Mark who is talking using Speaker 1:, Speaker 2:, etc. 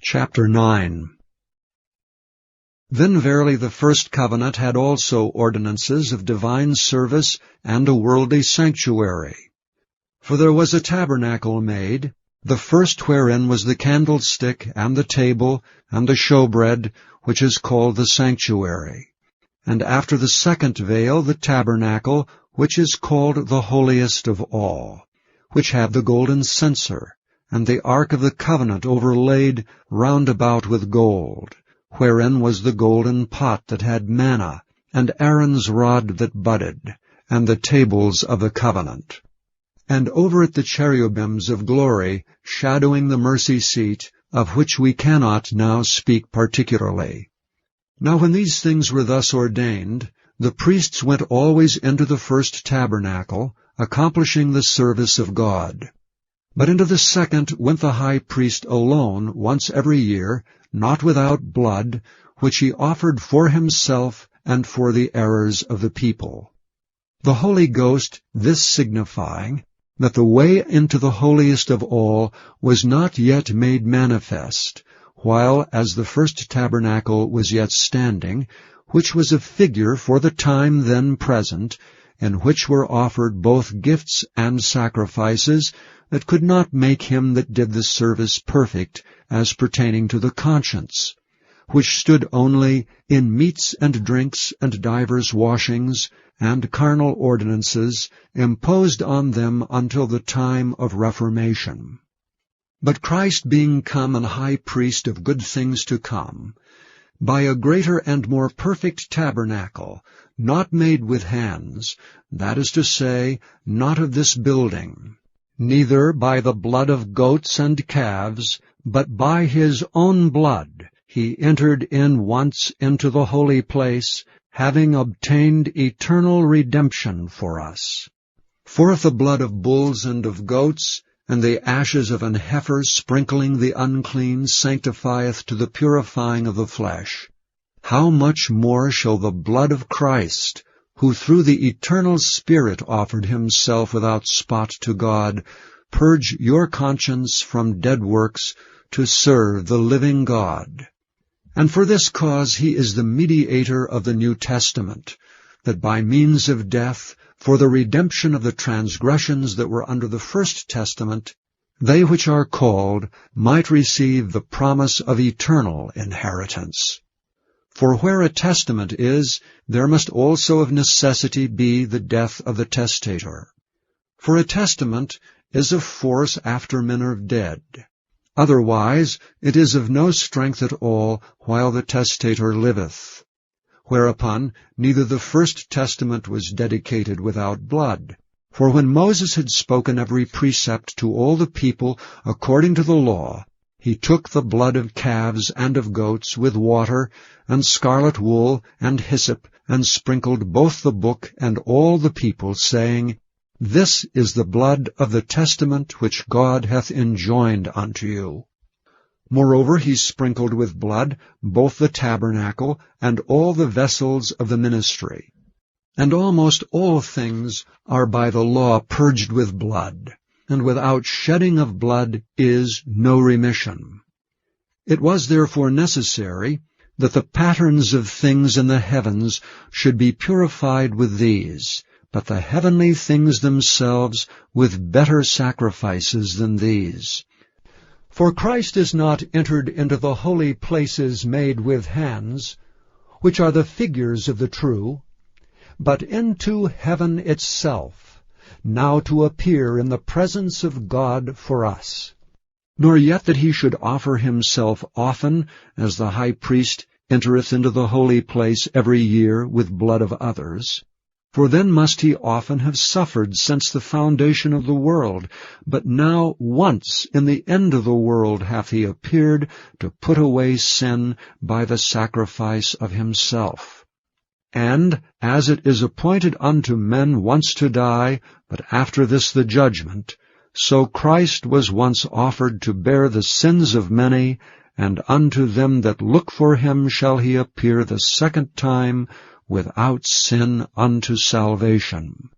Speaker 1: Chapter 9. Then verily the first covenant had also ordinances of divine service and a worldly sanctuary. For there was a tabernacle made, the first wherein was the candlestick, and the table, and the showbread, which is called the sanctuary. And after the second veil the tabernacle, which is called the holiest of all, which had the golden censer, and the ark of the covenant overlaid round about with gold, wherein was the golden pot that had manna, and Aaron's rod that budded, and the tables of the covenant. And over it the cherubims of glory, shadowing the mercy seat, of which we cannot now speak particularly. Now when these things were thus ordained, the priests went always into the first tabernacle, accomplishing the service of God. But into the second went the high priest alone once every year, not without blood, which he offered for himself and for the errors of the people. The Holy Ghost this signifying, that the way into the holiest of all was not yet made manifest, while as the first tabernacle was yet standing, which was a figure for the time then present, in which were offered both gifts and sacrifices, that could not make him that did the service perfect, as pertaining to the conscience, which stood only in meats and drinks and divers washings, and carnal ordinances, imposed on them until the time of Reformation. But Christ being come an high priest of good things to come, by a greater and more perfect tabernacle, not made with hands, that is to say, not of this building, neither by the blood of goats and calves, but by his own blood he entered in once into the holy place, having obtained eternal redemption for us. For if the blood of bulls and of goats, and the ashes of an heifer sprinkling the unclean sanctifieth to the purifying of the flesh, how much more shall the blood of Christ, who through the eternal Spirit offered himself without spot to God, purge your conscience from dead works to serve the living God? And for this cause he is the mediator of the New Testament, that by means of death, for the redemption of the transgressions that were under the first testament, they which are called might receive the promise of eternal inheritance. For where a testament is, there must also of necessity be the death of the testator. For a testament is of force after men are dead. Otherwise it is of no strength at all while the testator liveth. Whereupon neither the first testament was dedicated without blood. For when Moses had spoken every precept to all the people according to the law, he took the blood of calves and of goats with water, and scarlet wool, and hyssop, and sprinkled both the book and all the people, saying, This is the blood of the testament which God hath enjoined unto you. Moreover he sprinkled with blood both the tabernacle and all the vessels of the ministry. And almost all things are by the law purged with blood, and without shedding of blood is no remission. It was therefore necessary that the patterns of things in the heavens should be purified with these, but the heavenly things themselves with better sacrifices than these. For Christ is not entered into the holy places made with hands, which are the figures of the true, but into heaven itself, now to appear in the presence of God for us. Nor yet that he should offer himself often, as the high priest entereth into the holy place every year with blood of others. For then must he often have suffered since the foundation of the world. But now once in the end of the world hath he appeared to put away sin by the sacrifice of himself. And as it is appointed unto men once to die, but after this the judgment, so Christ was once offered to bear the sins of many, and unto them that look for him shall he appear the second time without sin unto salvation.